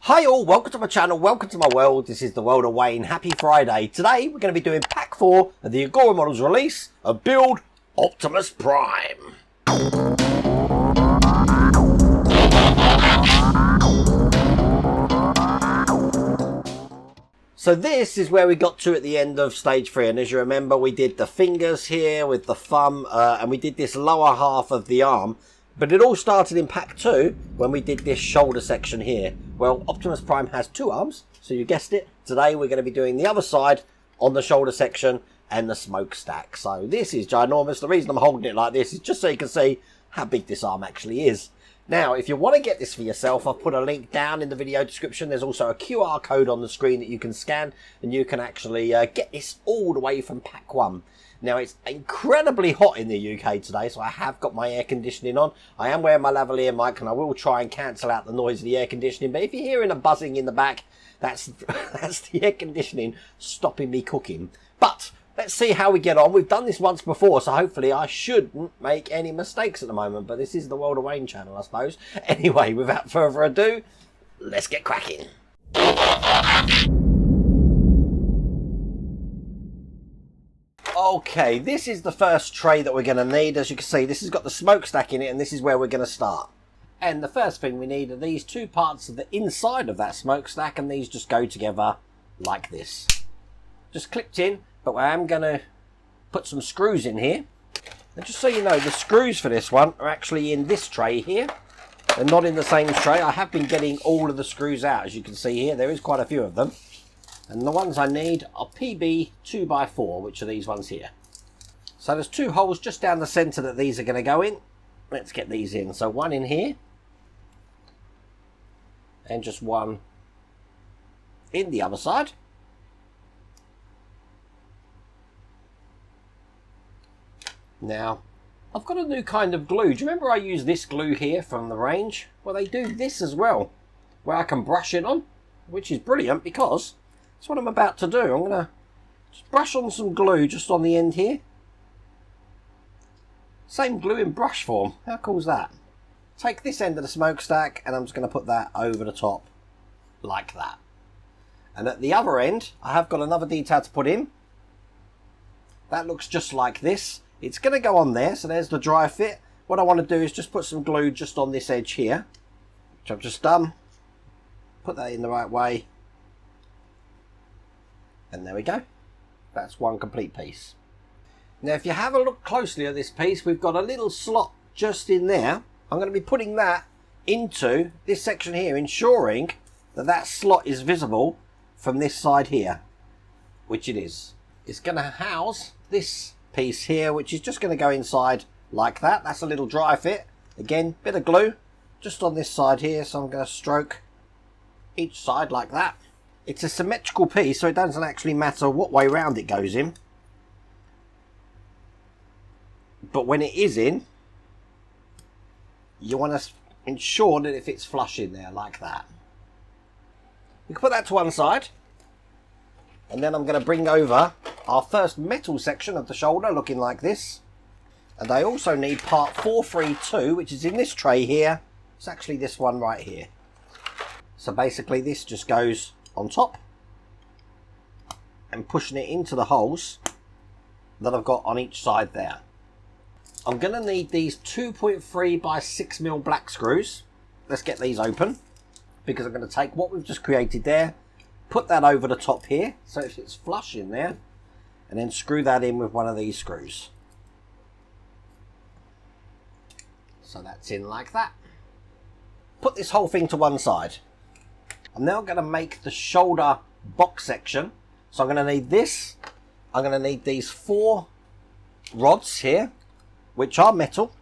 Hi all, welcome to my channel, welcome to my world. This is the world of Wayne. Happy Friday. Today we're going to be doing pack 4 of the Agora models release of Build Optimus Prime. So this is where we got to at the end of stage 3, and as you remember we did the fingers here with the thumb and we did this lower half of the arm. But it all started in pack 2 when we did this shoulder section here. Well, Optimus Prime has 2 arms, so you guessed it. Today we're going to be doing the other side on the shoulder section and the smokestack. So this is ginormous. The reason I'm holding it like this is just so you can see how big this arm actually is. Now, if you want to get this for yourself, I've put a link down in the video description. There's also a QR code on the screen that you can scan, and you can actually get this all the way from pack 1. Now, it's incredibly hot in the UK today, so I have got my air conditioning on. I am wearing my lavalier mic, and I will try and cancel out the noise of the air conditioning. But if you're hearing a buzzing in the back, that's the air conditioning stopping me cooking. But let's see how we get on. We've done this once before, so hopefully I shouldn't make any mistakes at the moment. But this is the World of Wayne channel, I suppose. Anyway, without further ado, let's get cracking. Okay, this is the first tray that we're going to need. As you can see, this has got the smokestack in it, and this is where we're going to start. And the first thing we need are these 2 parts of the inside of that smokestack, and these just go together like this. Just clipped in, but I am going to put some screws in here. And just so you know, the screws for this one are actually in this tray here. They're not in the same tray. I have been getting all of the screws out, as you can see here. There is quite a few of them. And the ones I need are PB 2x4, which are these ones here. So there's 2 holes just down the centre that these are going to go in. Let's get these in. So one in here. And just one in the other side. Now, I've got a new kind of glue. Do you remember I used this glue here from the range? Well, they do this as well, where I can brush it on, which is brilliant because that's what I'm about to do. I'm going to just brush on some glue just on the end here. Same glue in brush form. How cool is that? Take this end of the smokestack and I'm just going to put that over the top like that. And at the other end, I have got another detail to put in. That looks just like this. It's going to go on there, so there's the dry fit. What I want to do is just put some glue just on this edge here, which I've just done. Put that in the right way. And there we go. That's one complete piece. Now, if you have a look closely at this piece, we've got a little slot just in there. I'm going to be putting that into this section here, ensuring that that slot is visible from this side here, which it is. It's going to house this piece here, which is just going to go inside like that. That's a little dry fit. Again, bit of glue just on this side here, so I'm going to stroke each side like that. It's a symmetrical piece, so it doesn't actually matter what way round it goes in. But when it is in, you want to ensure that it fits flush in there like that. We can put that to one side. And then I'm going to bring over our first metal section of the shoulder, looking like this. And I also need part 432, which is in this tray here. It's actually this one right here. So basically this just goes on top and pushing it into the holes that I've got on each side there. I'm going to need these 2.3 by 6mm black screws. Let's get these open, because I'm going to take what we've just created there, put that over the top here so it's flush in there, and then screw that in with one of these screws. So that's in like that. Put this whole thing to one side. I'm now going to make the shoulder box section. So I'm going to need this. I'm going to need these 4 rods here, which are metal.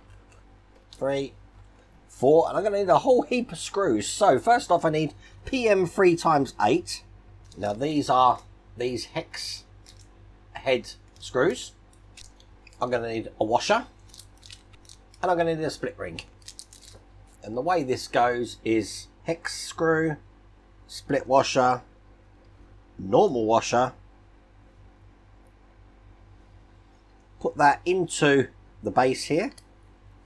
3, 4, and I'm going to need a whole heap of screws. So first off, I need PM 3x8. Now these are these hex head screws. I'm going to need a washer, and I'm going to need a split ring. And the way this goes is hex screw, split washer, normal washer, put that into the base here,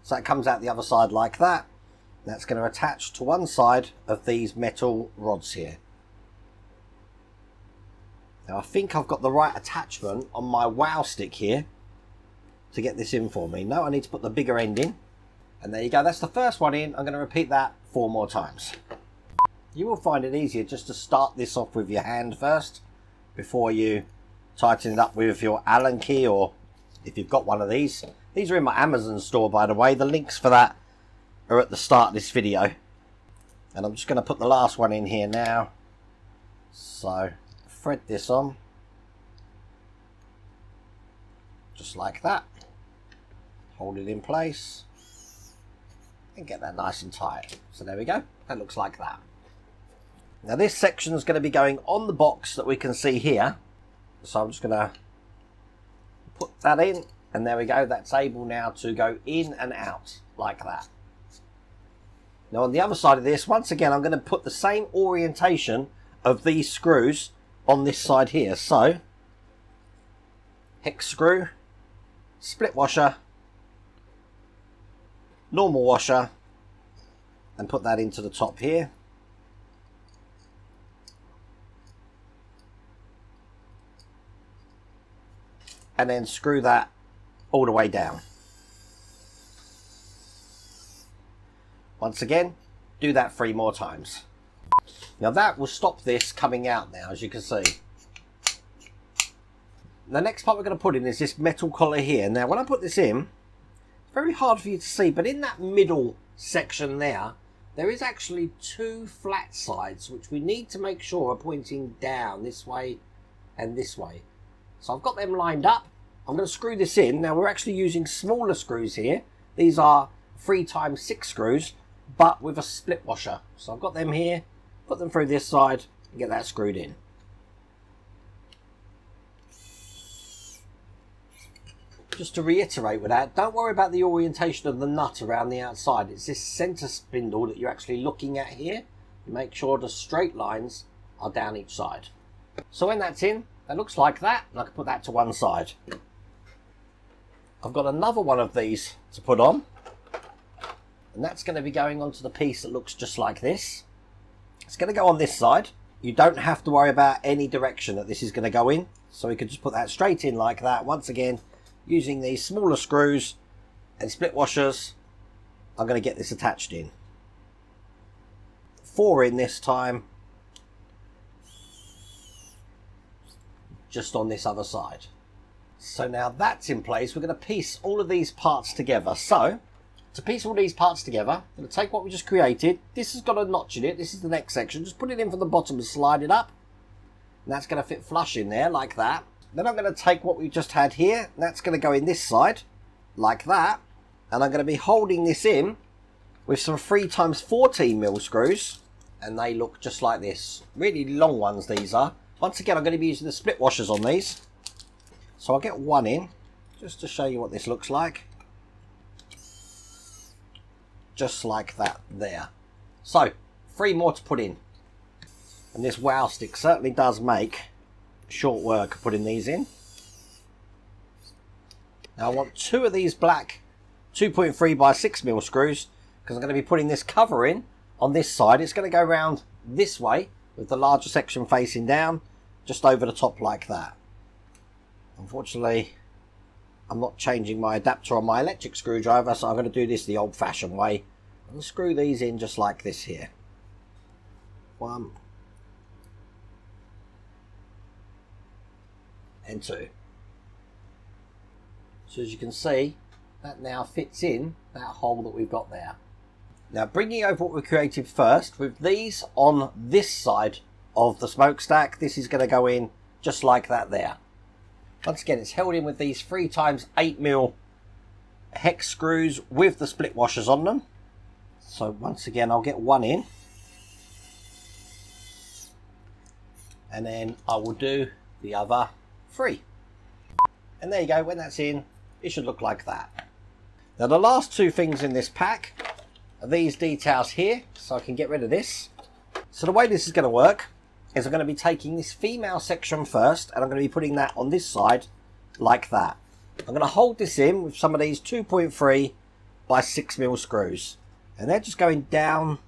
so it comes out the other side like that, That's going to attach to one side of these metal rods here. Now I think I've got the right attachment on my wow stick here to get this in for me. No, I need to put the bigger end in. And there you go, that's the first one in. I'm going to repeat that 4 more times. You will find it easier just to start this off with your hand first before you tighten it up with your Allen key, or if you've got one of these. These are in my Amazon store, by the way. The links for that are at the start of this video. And I'm just going to put the last one in here now. So thread this on. Just like that. Hold it in place. And get that nice and tight. So there we go. That looks like that. Now this section is going to be going on the box that we can see here. So I'm just going to put that in. And there we go. That's able now to go in and out like that. Now on the other side of this, once again, I'm going to put the same orientation of these screws on this side here. So, hex screw, split washer, normal washer, and put that into the top here. And then screw that all the way down. Once again, do that 3 more times. Now that will stop this coming out now, as you can see. The next part we're going to put in is this metal collar here. Now when I put this in, it's very hard for you to see, but in that middle section there is actually 2 flat sides, which we need to make sure are pointing down this way and this way. So I've got them lined up. I'm going to screw this in. Now we're actually using smaller screws here. These are 3x6 screws, but with a split washer. So I've got them here, put them through this side and get that screwed in. Just to reiterate with that, don't worry about the orientation of the nut around the outside. It's this center spindle that you're actually looking at here. Make sure the straight lines are down each side. So when that's in, that looks like that, and I can put that to one side. I've got another one of these to put on. And that's going to be going onto the piece that looks just like this. It's going to go on this side. You don't have to worry about any direction that this is going to go in. So we can just put that straight in like that. Once again, using these smaller screws and split washers, I'm going to get this attached in. 4 in this time. Just on this other side. So now that's in place, we're going to piece all of these parts together. So to piece all these parts together, I'm going to take what we just created. This has got a notch in it. This is the next section. Just put it in from the bottom and slide it up. And that's going to fit flush in there like that. Then I'm going to take what we just had here. And that's going to go in this side like that. And I'm going to be holding this in with some 3x14mm screws. And they look just like this. Really long ones these are. Once again, I'm going to be using the split washers on these. So I'll get one in just to show you what this looks like. Just like that there. So 3 more to put in. And this wow stick certainly does make short work of putting these in. Now I want 2 of these black 2.3x6mm screws, because I'm going to be putting this cover in on this side. It's going to go around this way with the larger section facing down, just over the top like that. Unfortunately, I'm not changing my adapter on my electric screwdriver, so I'm going to do this the old-fashioned way. And screw these in just like this here. 1 and 2. So as you can see, that now fits in that hole that we've got there. Now bringing over what we created first, with these on this side of the smokestack, this is going to go in just like that there. Once again, it's held in with these 3x8mm hex screws with the split washers on them. So once again, I'll get one in. And then I will do the other 3. And there you go, when that's in, it should look like that. Now the last 2 things in this pack are these details here, so I can get rid of this. So the way this is going to work is I'm going to be taking this female section first, and I'm going to be putting that on this side like that. I'm going to hold this in with some of these 2.3x6mm screws. And they're just going down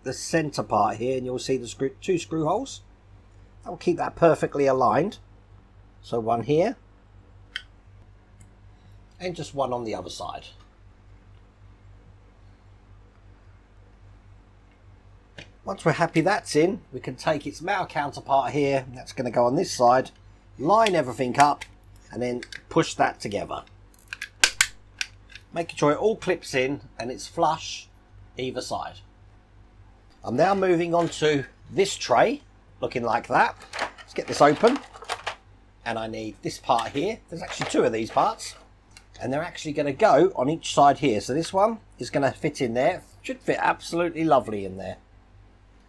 the centre part here, and you'll see the two screw holes. I'll keep that perfectly aligned. So one here, and just one on the other side. Once we're happy that's in, we can take its male counterpart here, that's going to go on this side, line everything up, and then push that together. Making sure it all clips in and it's flush either side. I'm now moving on to this tray, looking like that. Let's get this open. And I need this part here. There's actually two of these parts. And they're actually going to go on each side here. So this one is going to fit in there. Should fit absolutely lovely in there.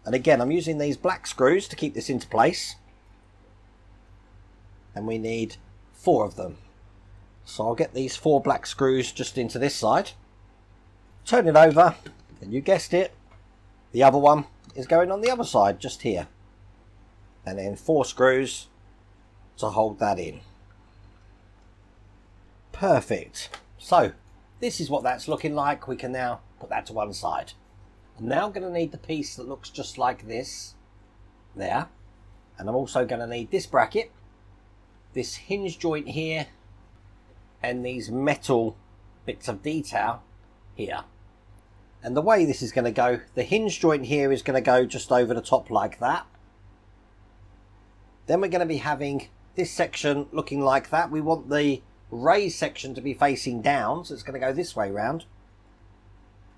And again, I'm using these black screws to keep this into place. And we need 4 of them. So I'll get these 4 black screws just into this side. Turn it over, and you guessed it, the other one is going on the other side, just here. And then 4 screws to hold that in. Perfect. So this is what that's looking like. We can now put that to one side. I'm now going to need the piece that looks just like this there, and I'm also going to need this bracket, this hinge joint here, and these metal bits of detail here. And the way this is going to go, the hinge joint here is going to go just over the top like that. Then we're going to be having this section looking like that. We want the raised section to be facing down, so it's going to go this way round.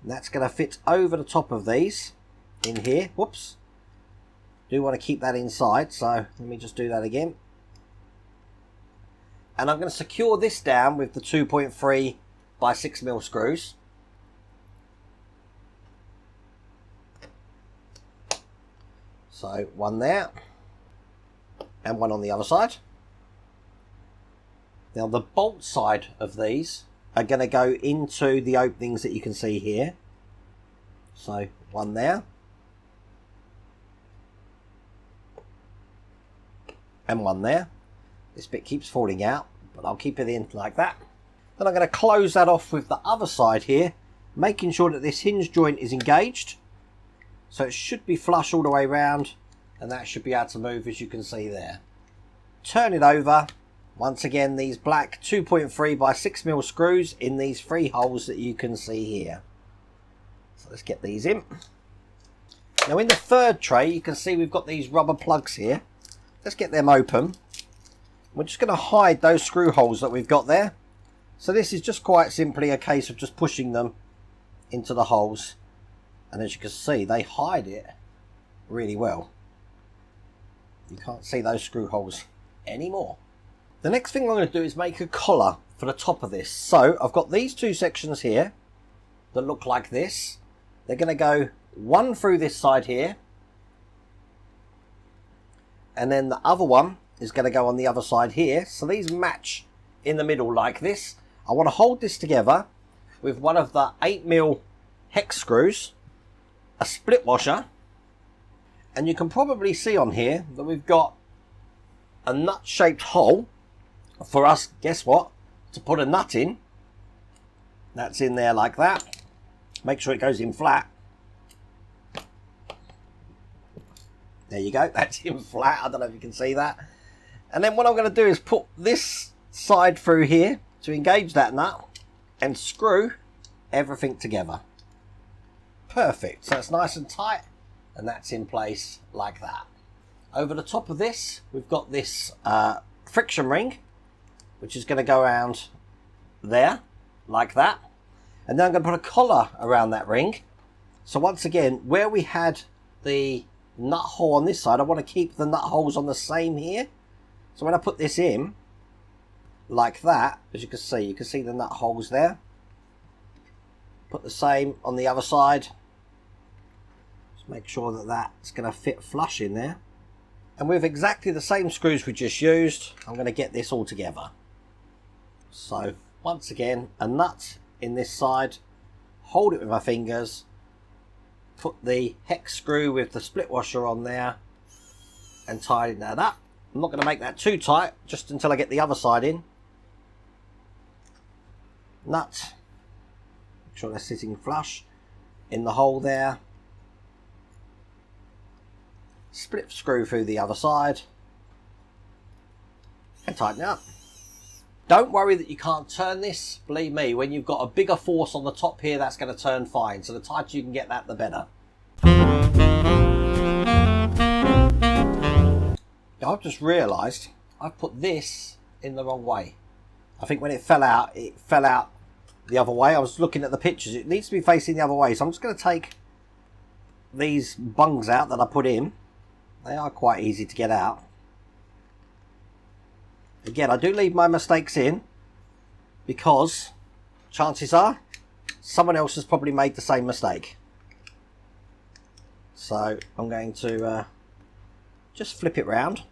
And that's going to fit over the top of these in here. Whoops. Do want to keep that inside, so let me just do that again. And I'm going to secure this down with the 2.3 by 6mm screws. So one there, and one on the other side. Now the bolt side of these are going to go into the openings that you can see here. So one there, and one there. This bit keeps falling out, but I'll keep it in like that. Then I'm going to close that off with the other side here, making sure that this hinge joint is engaged. So it should be flush all the way around, and that should be able to move, as you can see there. Turn it over. Once again, these black 2.3 by 6mm screws in these 3 holes that you can see here. So let's get these in. Now in the third tray, you can see we've got these rubber plugs here. Let's get them open. We're just going to hide those screw holes that we've got there. So this is just quite simply a case of just pushing them into the holes. And as you can see, they hide it really well. You can't see those screw holes anymore. The next thing I'm going to do is make a collar for the top of this. So I've got these 2 sections here that look like this. They're going to go one through this side here. And then the other one is going to go on the other side here. So these match in the middle like this. I want to hold this together with one of the 8mm hex screws, a split washer, and you can probably see on here that we've got a nut shaped hole for us, guess what, to put a nut in. That's in there like that. Make sure it goes in flat. There you go, that's in flat. I don't know if you can see that. And then what I'm going to do is put this side through here to engage that nut and screw everything together. Perfect. So it's nice and tight, and that's in place like that. Over the top of this, we've got this friction ring, which is going to go around there like that. And then I'm going to put a collar around that ring. So once again, where we had the nut hole on this side, I want to keep the nut holes on the same here. So when I put this in like that, as you can see the nut holes there. Put the same on the other side. Just make sure that that's going to fit flush in there. And with exactly the same screws we just used, I'm going to get this all together. So once again, a nut in this side, hold it with my fingers, put the hex screw with the split washer on there, and tighten that up. I'm not going to make that too tight, just until I get the other side in. Nut, make sure they're sitting flush, in the hole there. Split screw through the other side and tighten it up. Don't worry that you can't turn this. Believe me, when you've got a bigger force on the top here, that's going to turn fine. So the tighter you can get that, the better. I've just realised I've put this in the wrong way. I think when it fell out the other way. I was looking at the pictures. It needs to be facing the other way. So I'm just going to take these bungs out that I put in. They are quite easy to get out. Again, I do leave my mistakes in because chances are someone else has probably made the same mistake. So I'm going to just flip it round.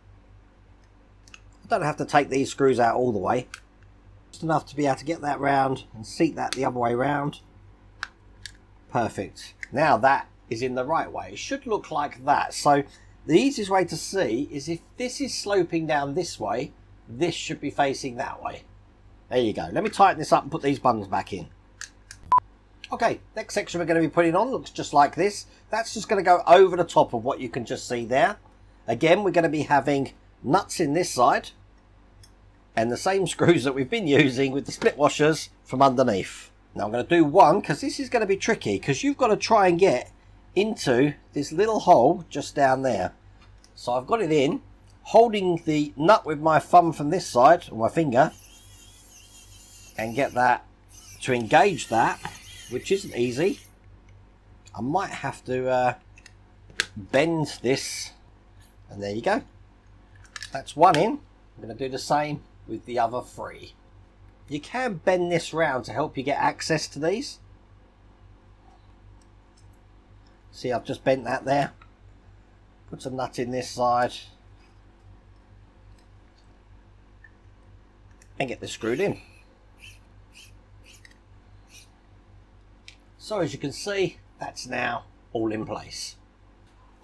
I don't have to take these screws out all the way. Just enough to be able to get that round and seat that the other way round. Perfect. Now that is in the right way. It should look like that. So the easiest way to see is if this is sloping down this way, this should be facing that way. There you go. Let me tighten this up and put these buttons back in. Okay, next section we're going to be putting on looks just like this. That's just going to go over the top of what you can just see there. Again, we're going to be having nuts in this side and the same screws that we've been using with the split washers from underneath. Now I'm going to do one because this is going to be tricky because you've got to try and get into this little hole just down there. So I've got it in, holding the nut with my thumb from this side, or my finger, and get that to engage that, which isn't easy. I might have to bend this, and there you go. That's one in. I'm going to do the same with the other three. You can bend this round to help you get access to these. See, I've just bent that there. Put a nut in this side. And get this screwed in. So as you can see, that's now all in place.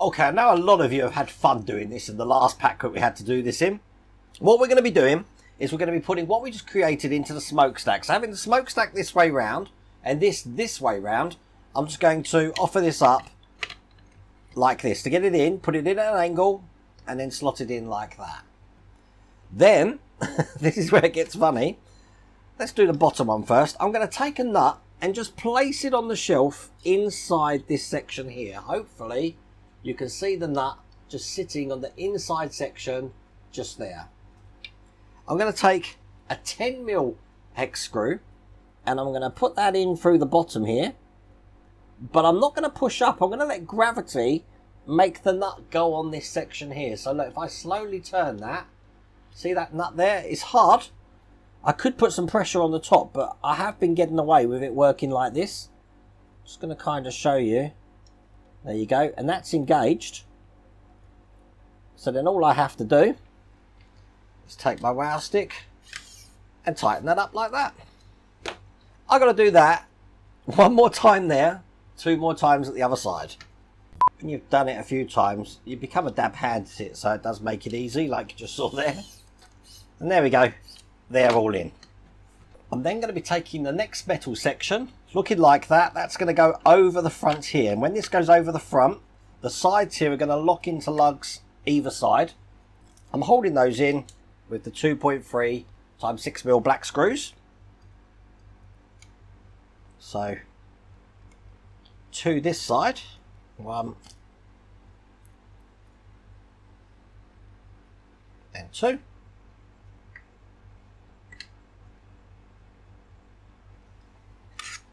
Okay, I know a lot of you have had fun doing this in the last pack that we had to do this in. What we're going to be doing is we're going to be putting what we just created into the smokestack. So having the smokestack this way round and this way round, I'm just going to offer this up like this to get it in, put it in at an angle, and then slot it in like that. Then, this is where it gets funny. Let's do the bottom one first. I'm going to take a nut and just place it on the shelf inside this section here. Hopefully, you can see the nut just sitting on the inside section just there. I'm going to take a 10mm hex screw and I'm going to put that in through the bottom here. But I'm not going to push up. I'm going to let gravity make the nut go on this section here. So look, if I slowly turn that, see that nut there? It's hard. I could put some pressure on the top, but I have been getting away with it working like this. Just going to kind of show you. There you go. And that's engaged. So then all I have to do is take my wow stick and tighten that up like that. I've got to do that one more time there, 2 more times at the other side. When you've done it a few times, you become a dab hand at it, so it does make it easy, like you just saw there. And there we go. They're all in. I'm then going to be taking the next metal section, looking like that. That's going to go over the front here. And when this goes over the front, the sides here are going to lock into lugs either side. I'm holding those in with the 2.3 times 6mm black screws. So, 2 this side, 1 and 2.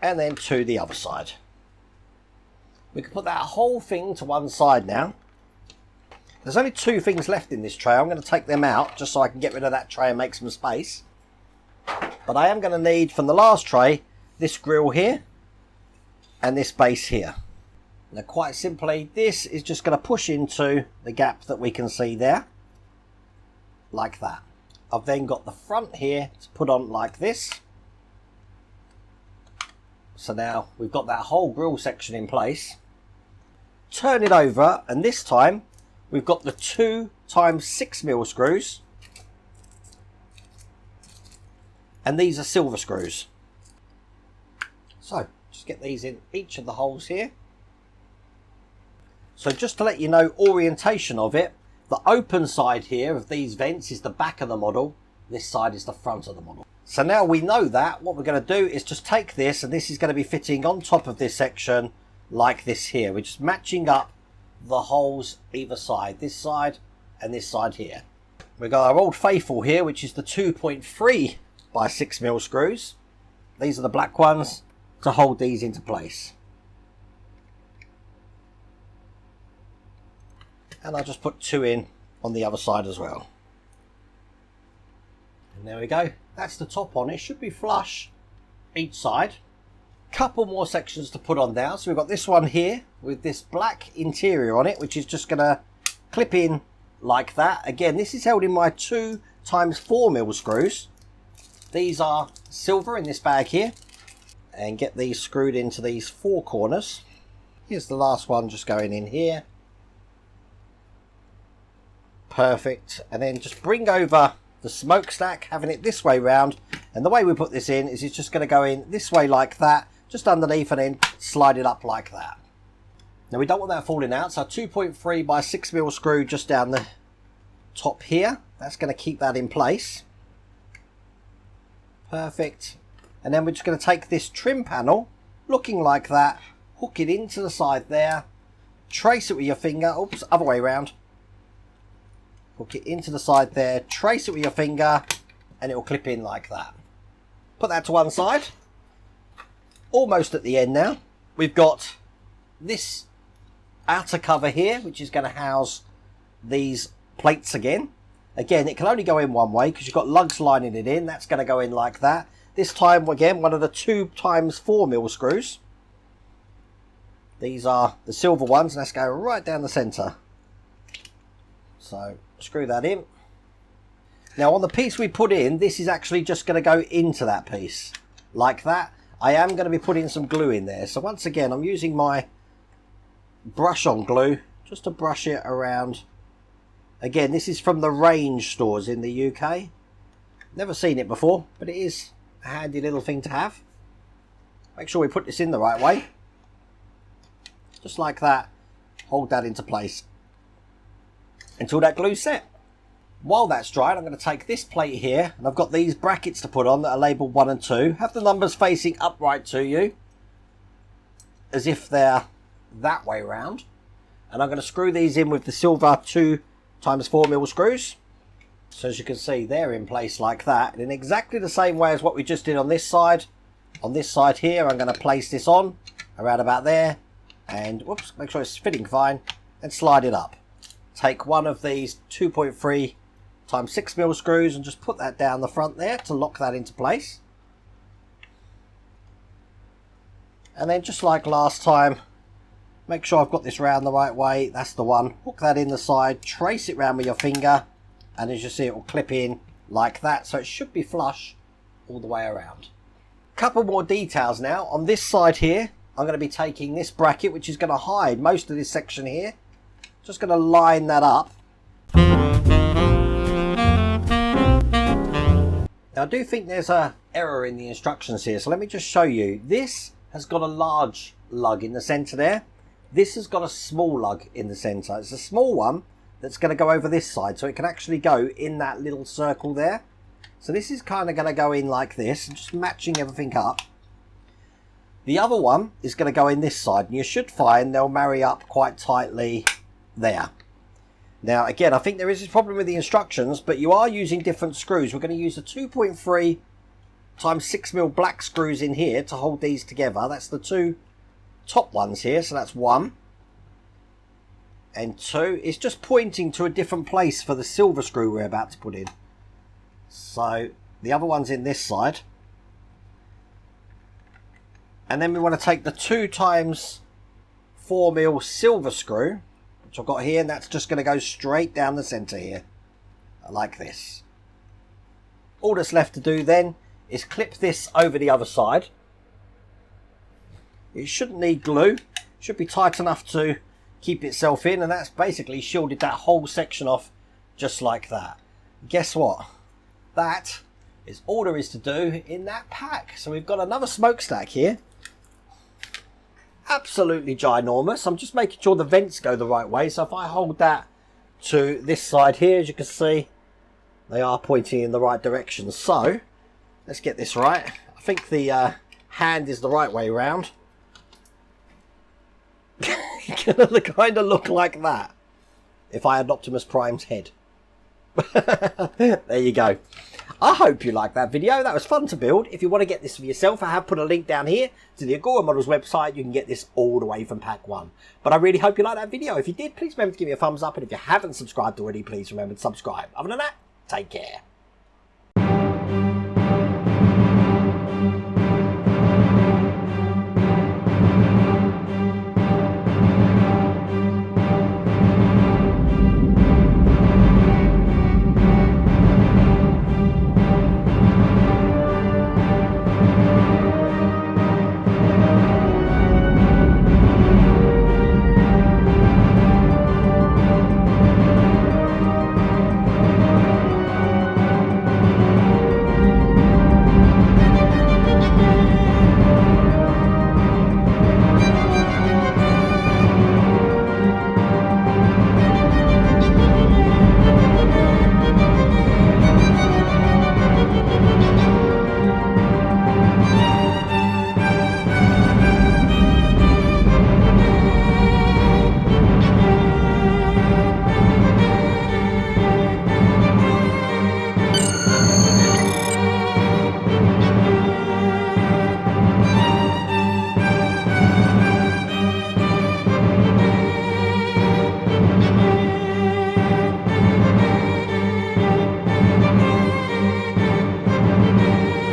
And then 2 the other side. We can put that whole thing to one side now. There's only 2 things left in this tray. I'm going to take them out just so I can get rid of that tray and make some space. But I am going to need, from the last tray, this grill here and this base here. Now quite simply, this is just going to push into the gap that we can see there. Like that. I've then got the front here to put on like this. So now we've got that whole grill section in place. Turn it over, and this time we've got the 2 times 6mm screws. And these are silver screws. So Just get these in each of the holes here. So just to let you know orientation of it, the open side here of these vents is the back of the model. This side is the front of the model. So now we know that, what we're going to do is just take this, and this is going to be fitting on top of this section like this here. We're just matching up the holes either side, this side and this side here. We've got our old faithful here, which is the 2.3 by 6mm screws. These are the black ones to hold these into place. And I'll just put 2 in on the other side as well. And there we go. That's the top on. It should be flush each side. Couple more sections to put on now. So we've got this one here with this black interior on it, which is just going to clip in like that. Again, this is held in my 2x4mm screws. These are silver in this bag here. And get these screwed into these 4 corners. Here's the last one just going in here. Perfect. And then just bring over the smokestack, having it this way round. And the way we put this in is it's just going to go in this way like that, just underneath, and then slide it up like that. Now we don't want that falling out, so 2.3 by 6mm screw just down the top here. That's going to keep that in place. Perfect. And then we're just going to take this trim panel, looking like that, hook it into the side there, trace it with your finger, oops, other way around. Hook it into the side there, trace it with your finger, and it will clip in like that. Put that to one side. Almost at the end now. We've got this outer cover here, which is going to house these plates again. Again, it can only go in one way because you've got lugs lining it in. That's going to go in like that. This time, again, one of the 2x4mm screws. These are the silver ones, and let's go right down the centre. So, screw that in. Now, on the piece we put in, this is actually just going to go into that piece. Like that. I am going to be putting some glue in there. So, once again, I'm using my brush-on glue just to brush it around. Again, this is from the Range stores in the UK. Never seen it before, but it is a handy little thing to have. Make sure we put this in the right way. Just like that. Hold that into place until that glue's set. While that's dried, I'm going to take this plate here, and I've got these brackets to put on that are labelled 1 and 2. Have the numbers facing upright to you, as if they're that way round. And I'm going to screw these in with the silver 2x4mm screws. So as you can see, they're in place like that, in exactly the same way as what we just did on this side. On this side here, I'm going to place this on around about there, and whoops, make sure it's fitting fine, and slide it up. Take one of these 2.3 x 6mm screws and just put that down the front there to lock that into place. And then just like last time, make sure I've got this round the right way. That's the one. Hook that in the side, trace it round with your finger, and as you see, it will clip in like that. So it should be flush all the way around. Couple more details now. On this side here, I'm going to be taking this bracket, which is going to hide most of this section here. Just going to line that up. Now I do think there's an error in the instructions here, so let me just show you. This has got a large lug in the centre there. This has got a small lug in the centre. It's a small one that's going to go over this side, so it can actually go in that little circle there. So this is kind of going to go in like this, and just matching everything up. The other one is going to go in this side, and you should find they'll marry up quite tightly there. Now again, I think there is a problem with the instructions, but you are using different screws. We're going to use the 2.3 x 6mm black screws in here to hold these together. That's the 2 top ones here, so that's 1 and 2. It's just pointing to a different place for the silver screw we're about to put in. So the other one's in this side, and then we want to take the 2 x 4mm silver screw, which I've got here, and that's just going to go straight down the centre here, like this. All that's left to do then is clip this over the other side. It shouldn't need glue, should be tight enough to keep itself in, and that's basically shielded that whole section off just like that. Guess what? That is all there is to do in that pack. So we've got another smokestack here. absolutely ginormous. I'm just making sure the vents go the right way. So if I hold that to this side here, as you can see, they are pointing in the right direction. So let's get this right. I think the hand is the right way round. Gonna kind of look like that if I had Optimus Prime's head. There you go. I hope you liked that video. That was fun to build. If you want to get this for yourself, I have put a link down here to the Agora Models website. You can get this all the way from pack 1. But I really hope you liked that video. If you did, please remember to give me a thumbs up. And if you haven't subscribed already, please remember to subscribe. Other than that, take care.